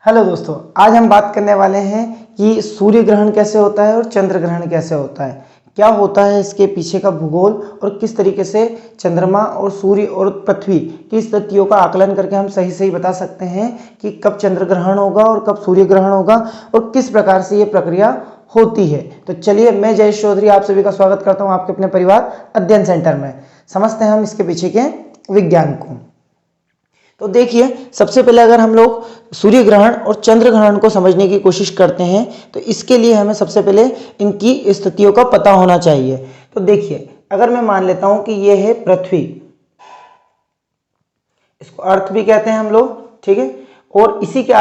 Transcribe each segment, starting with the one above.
Hello दोस्तों, आज हम बात करने वाले हैं कि सूर्य ग्रहण कैसे होता है और चंद्र ग्रहण कैसे होता है, क्या होता है इसके पीछे का भूगोल और किस तरीके से चंद्रमा और सूर्य और पृथ्वी की स्थितियों का आकलन करके हम सही सही बता सकते हैं कि कब चंद्र ग्रहण होगा और कब सूर्य ग्रहण होगा और किस प्रकार से ये प्रक्रिया होती है। तो चलिए, मैं जयेश चौधरी आप सभी का स्वागत करता हूँ आपके अपने परिवार अध्ययन सेंटर में। समझते हैं हम इसके पीछे के विज्ञान को। तो देखिए, सबसे पहले अगर हम लोग सूर्य ग्रहण और चंद्र ग्रहण को समझने की कोशिश करते हैं तो इसके लिए हमें सबसे पहले इनकी स्थितियों का पता होना चाहिए। तो देखिए, अगर मैं मान लेता हूं कि ये है पृथ्वी, इसको अर्थ भी कहते हैं हम लोग, ठीक है, और इसी के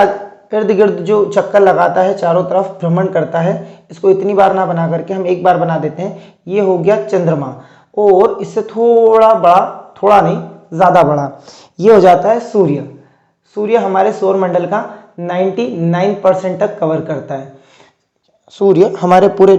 इर्द गिर्द जो चक्कर लगाता है, चारों तरफ भ्रमण करता है, इसको इतनी बार ना बना करके हम एक बार बना देते हैं। ये हो गया चंद्रमा, और इससे थोड़ा बड़ा, थोड़ा नहीं ज्यादा बड़ा, ये हो जाता है सूर्य। सूर्य हमारे सौर मंडल का 99% तक कवर करता है। सूर्य हमारे पूरे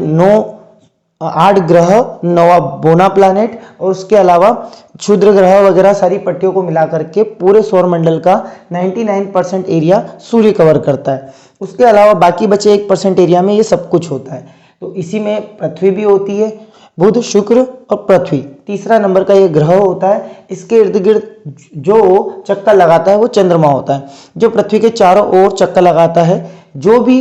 8 ग्रह, 9 बोना प्लैनेट और उसके अलावा क्षुद्र ग्रह वगैरह सारी पट्टियों को मिलाकर के पूरे सौर मंडल का 99% एरिया सूर्य कवर करता है। उसके अलावा बाकी बचे 1% एरिया में ये सब कुछ होता है। तो इसी में पृथ्वी भी होती है, बुध, शुक्र और पृथ्वी तीसरा नंबर का ये ग्रह होता है। इसके इर्द गिर्द जो चक्कर लगाता है वो चंद्रमा होता है, जो पृथ्वी के चारों ओर चक्कर लगाता है। जो भी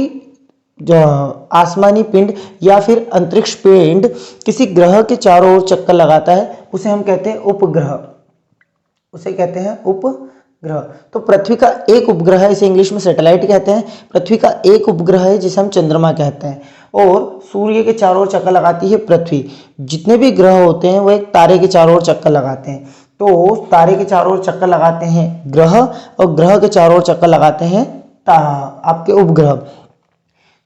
आसमानी पिंड या फिर अंतरिक्ष पिंड किसी ग्रह के चारों ओर चक्कर लगाता है उसे हम कहते हैं उपग्रह, उसे कहते हैं उपग्रह। तो पृथ्वी का एक उपग्रह है, इसे इंग्लिश में सैटेलाइट कहते हैं। पृथ्वी का एक उपग्रह है जिसे हम चंद्रमा कहते हैं, और सूर्य के चारों ओर चक्कर लगाती है पृथ्वी। जितने भी ग्रह होते हैं वो एक तारे के चारों ओर चक्कर लगाते हैं। तो तारे के चारों ओर चक्कर लगाते हैं ग्रह, और ग्रह के चारों ओर चक्कर लगाते हैं आपके उपग्रह।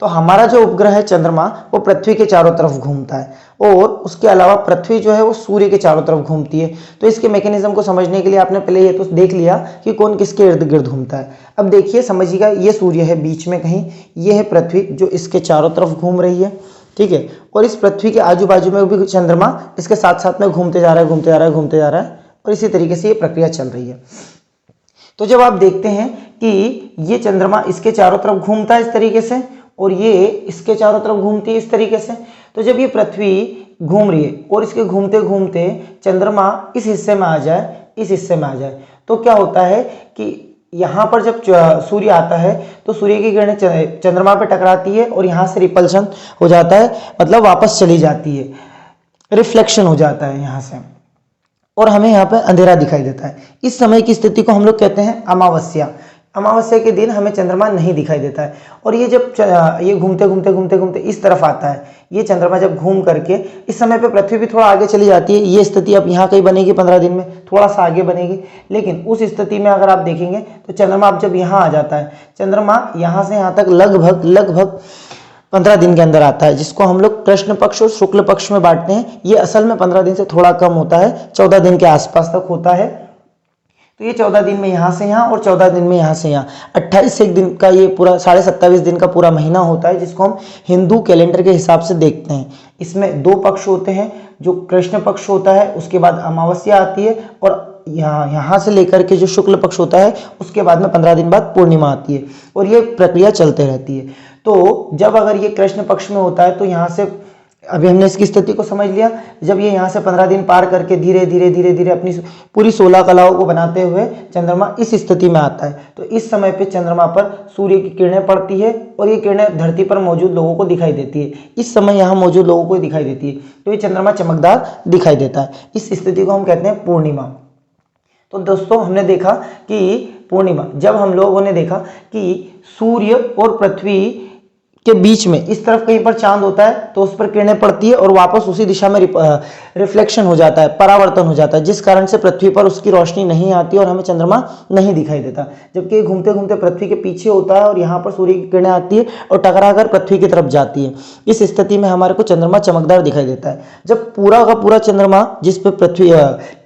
तो हमारा जो उपग्रह है चंद्रमा, वो पृथ्वी के चारों तरफ घूमता है, और उसके अलावा पृथ्वी जो है वो सूर्य के चारों तरफ घूमती है। तो इसके मैकेनिज्म को समझने के लिए आपने पहले ये तो देख लिया कि कौन किसके इर्द गिर्द घूमता है। अब देखिए, समझिएगा, ये सूर्य है बीच में कहीं, ये है पृथ्वी जो इसके चारों तरफ घूम रही है, ठीक है, और इस पृथ्वी के आजू बाजू में भी चंद्रमा इसके साथ साथ में घूमते जा रहा है, घूमते जा रहा है, घूमते जा रहा है, और इसी तरीके से ये प्रक्रिया चल रही है। तो जब आप देखते हैं कि ये चंद्रमा इसके चारों तरफ घूमता है इस तरीके से, और ये इसके चारों तरफ घूमती है इस तरीके से, तो जब ये पृथ्वी घूम रही है और इसके घूमते घूमते चंद्रमा इस हिस्से में आ जाए, इस हिस्से में आ जाए, तो क्या होता है कि यहाँ पर जब सूर्य आता है तो सूर्य की किरणें चंद्रमा पे टकराती है और यहाँ से रिपल्शन हो जाता है, मतलब वापस चली जाती है, रिफ्लेक्शन हो जाता है यहाँ से, और हमें यहाँ पे अंधेरा दिखाई देता है। इस समय की स्थिति को हम लोग कहते हैं अमावस्या। अमावस्या के दिन हमें चंद्रमा नहीं दिखाई देता है, और ये जब ये घूमते घूमते घूमते घूमते इस तरफ आता है, ये चंद्रमा जब घूम करके इस समय पे पृथ्वी भी थोड़ा आगे चली जाती है। ये स्थिति अब यहाँ कहीं बनेगी 15 दिन में, थोड़ा सा आगे बनेगी, लेकिन उस स्थिति में अगर आप देखेंगे तो चंद्रमा अब जब यहाँ आ जाता है, चंद्रमा यहाँ से यहाँ तक लगभग 15 दिन के अंदर आता है, जिसको हम लोग कृष्ण पक्ष और शुक्ल पक्ष में बांटते हैं। ये असल में 15 दिन से थोड़ा कम होता है, 14 दिन के आसपास तक होता है। तो ये 14 दिन में यहाँ से यहाँ और 14 दिन में यहाँ से यहाँ, 28 एक दिन का ये पूरा 27.5 दिन का पूरा महीना होता है, जिसको हम हिंदू कैलेंडर के हिसाब से देखते हैं। इसमें 2 पक्ष होते हैं, जो कृष्ण पक्ष होता है, उसके बाद अमावस्या आती है, और यहाँ से लेकर के जो शुक्ल पक्ष होता है उसके बाद में 15 दिन बाद पूर्णिमा आती है, और ये प्रक्रिया चलते रहती है। तो जब अगर ये कृष्ण पक्ष में होता है तो यहाँ से, अभी हमने इसकी स्थिति को समझ लिया, जब ये यहाँ से 15 दिन पार करके धीरे धीरे धीरे धीरे अपनी पूरी 16 कलाओं को बनाते हुए चंद्रमा इस स्थिति में आता है, तो इस समय पे चंद्रमा पर सूर्य की किरणें पड़ती है, और ये किरणें धरती पर मौजूद लोगों को दिखाई देती है। इस समय यहाँ मौजूद लोगों को दिखाई देती है, तो ये चंद्रमा चमकदार दिखाई देता है। इस स्थिति को हम कहते हैं पूर्णिमा। तो दोस्तों, हमने देखा कि पूर्णिमा, जब हम लोगों ने देखा कि सूर्य और पृथ्वी के बीच में इस तरफ कहीं पर चांद होता है तो उस पर किरणें पड़ती है और वापस उसी दिशा में रिफ्लेक्शन हो जाता है, परावर्तन हो जाता है, जिस कारण से पृथ्वी पर उसकी रोशनी नहीं आती और हमें चंद्रमा नहीं दिखाई देता। जबकि घूमते घूमते पृथ्वी के पीछे होता है और यहाँ पर सूर्य की किरणें आती है और टकराकर पृथ्वी की तरफ जाती है। इस स्थिति में हमारे को चंद्रमा चमकदार दिखाई देता है। जब पूरा का पूरा चंद्रमा जिस पे पृथ्वी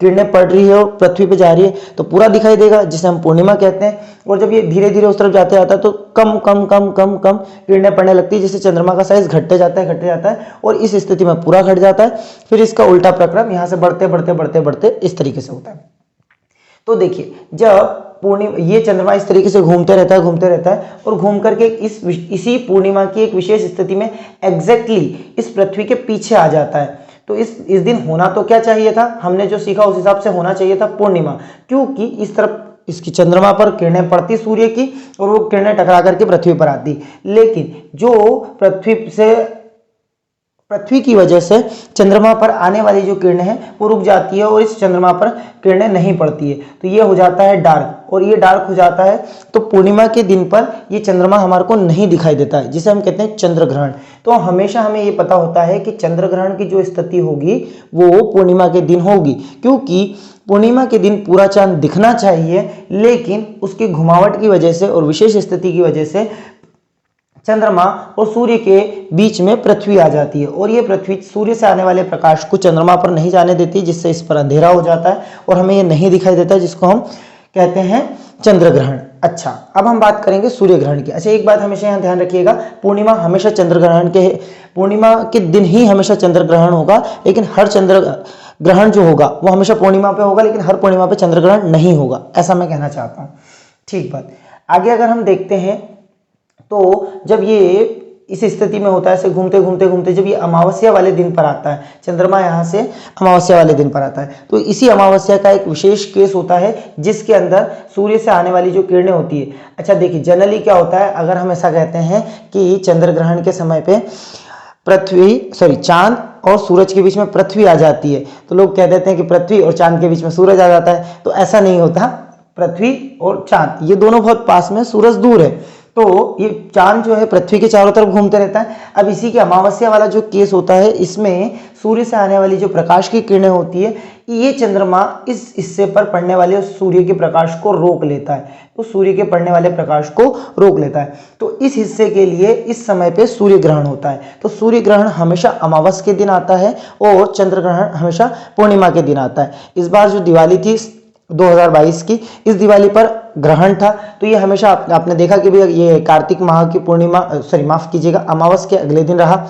किरणें पड़ रही है और पृथ्वी पे जा रही है तो पूरा दिखाई देगा, जिसे हम पूर्णिमा कहते हैं। और जब ये धीरे धीरे उस तरफ जाते जाता है तो कम कम कम कम कम किरणें पड़ने लगती है, जिससे चंद्रमा का साइज घटते जाता है, और इस स्थिति में पूरा घट जाता है। फिर इसका उल्टा प्रक्रम यहाँ से बढ़ते बढ़ते बढ़ते बढ़ते इस तरीके से होता है। तो देखिए जब पूर्णिमा, ये चंद्रमा इस तरीके से घूमते रहता है और घूम करके इसी पूर्णिमा की एक विशेष स्थिति में एग्जैक्टली इस पृथ्वी के पीछे आ जाता है। तो इस दिन होना तो क्या चाहिए था, हमने जो सीखा उस हिसाब से होना चाहिए था पूर्णिमा, क्योंकि इस तरफ इसकी चंद्रमा पर किरणें पड़ती सूर्य की और वो किरणें टकरा करके पृथ्वी पर आती, लेकिन जो पृथ्वी की वजह से चंद्रमा पर आने वाली जो किरणें हैं वो रुक जाती है और इस चंद्रमा पर किरणें नहीं पड़ती है, तो ये हो जाता है डार्क, और ये डार्क हो जाता है तो पूर्णिमा के दिन पर ये चंद्रमा हमारे को नहीं दिखाई देता है, जिसे हम कहते हैं चंद्र ग्रहण। तो हमेशा हमें ये पता होता है कि चंद्र ग्रहण की जो स्थिति होगी वो पूर्णिमा के दिन होगी, क्योंकि पूर्णिमा के दिन पूरा चांद दिखना चाहिए, लेकिन उसकी घुमावट की वजह से और विशेष स्थिति की वजह से चंद्रमा और सूर्य के बीच में पृथ्वी आ जाती है, और ये पृथ्वी सूर्य से आने वाले प्रकाश को चंद्रमा पर नहीं जाने देती, जिससे इस पर अंधेरा हो जाता है और हमें ये नहीं दिखाई देता, जिसको हम कहते हैं चंद्र ग्रहण। अच्छा, अब हम बात करेंगे सूर्य ग्रहण की। अच्छा, एक बात हमेशा यहाँ ध्यान रखिएगा, पूर्णिमा हमेशा चंद्र ग्रहण के पूर्णिमा के दिन ही हमेशा चंद्र ग्रहण होगा, लेकिन हर चंद्र ग्रहण जो होगा वो हमेशा पूर्णिमा पे होगा, लेकिन हर पूर्णिमा पे चंद्र ग्रहण नहीं होगा, ऐसा मैं कहना चाहता हूँ। ठीक बात। आगे अगर हम देखते हैं तो जब ये इस स्थिति में होता है, ऐसे घूमते घूमते जब ये अमावस्या वाले दिन पर आता है, चंद्रमा यहाँ से अमावस्या वाले दिन पर आता है, तो इसी अमावस्या का एक विशेष केस होता है जिसके अंदर सूर्य से आने वाली जो किरणें होती है। अच्छा देखिए, जनरली क्या होता है, अगर हम ऐसा कहते हैं कि चंद्र ग्रहण के समय पे चांद और सूरज के बीच में पृथ्वी आ जाती है, तो लोग कह देते हैं कि पृथ्वी और चांद के बीच में सूरज आ जाता है, तो ऐसा नहीं होता। पृथ्वी और चांद ये दोनों बहुत पास में, सूरज दूर है, तो ये चांद जो है पृथ्वी के चारों तरफ घूमते रहता है। अब इसी के अमावस्या वाला जो केस होता है, इसमें सूर्य से आने वाली जो प्रकाश की किरणें होती है, ये चंद्रमा इस हिस्से पर पड़ने वाले सूर्य के प्रकाश को रोक लेता है, तो सूर्य के पड़ने वाले प्रकाश को रोक लेता है, तो इस हिस्से के लिए इस समय पे सूर्य ग्रहण होता है। तो सूर्य ग्रहण हमेशा अमावस्या के दिन आता है और चंद्र ग्रहण हमेशा पूर्णिमा के दिन आता है। इस बार जो दिवाली थी 2022 की, इस दिवाली पर ग्रहण था, तो ये हमेशा आपने देखा कि भैया ये कार्तिक माह की पूर्णिमा माफ कीजिएगा अमावस के अगले दिन रहा,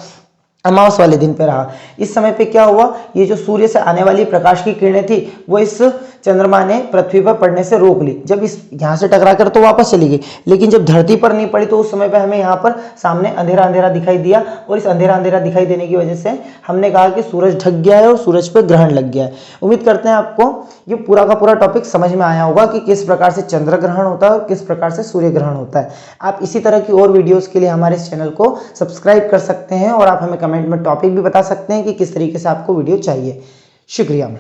अमावस वाले दिन पे रहा। इस समय पे क्या हुआ, ये जो सूर्य से आने वाली प्रकाश की किरणें थी वो इस चंद्रमा ने पृथ्वी पर पड़ने से रोक ली। जब इस यहाँ से टकरा कर तो वापस चली गई, लेकिन जब धरती पर नहीं पड़ी तो उस समय पे हमें यहाँ पर सामने अंधेरा अंधेरा दिखाई दिया, और इस अंधेरा अंधेरा दिखाई देने की वजह से हमने कहा कि सूरज ढक गया है और सूरज पे ग्रहण लग गया है। उम्मीद करते हैं आपको ये पूरा का पूरा टॉपिक समझ में आया होगा कि किस प्रकार से चंद्र ग्रहण होता है और किस प्रकार से सूर्य ग्रहण होता है। आप इसी तरह की और वीडियोस के लिए हमारे इस चैनल को सब्सक्राइब कर सकते हैं, और आप हमें कमेंट में टॉपिक भी बता सकते हैं कि किस तरीके से आपको वीडियो चाहिए। शुक्रिया।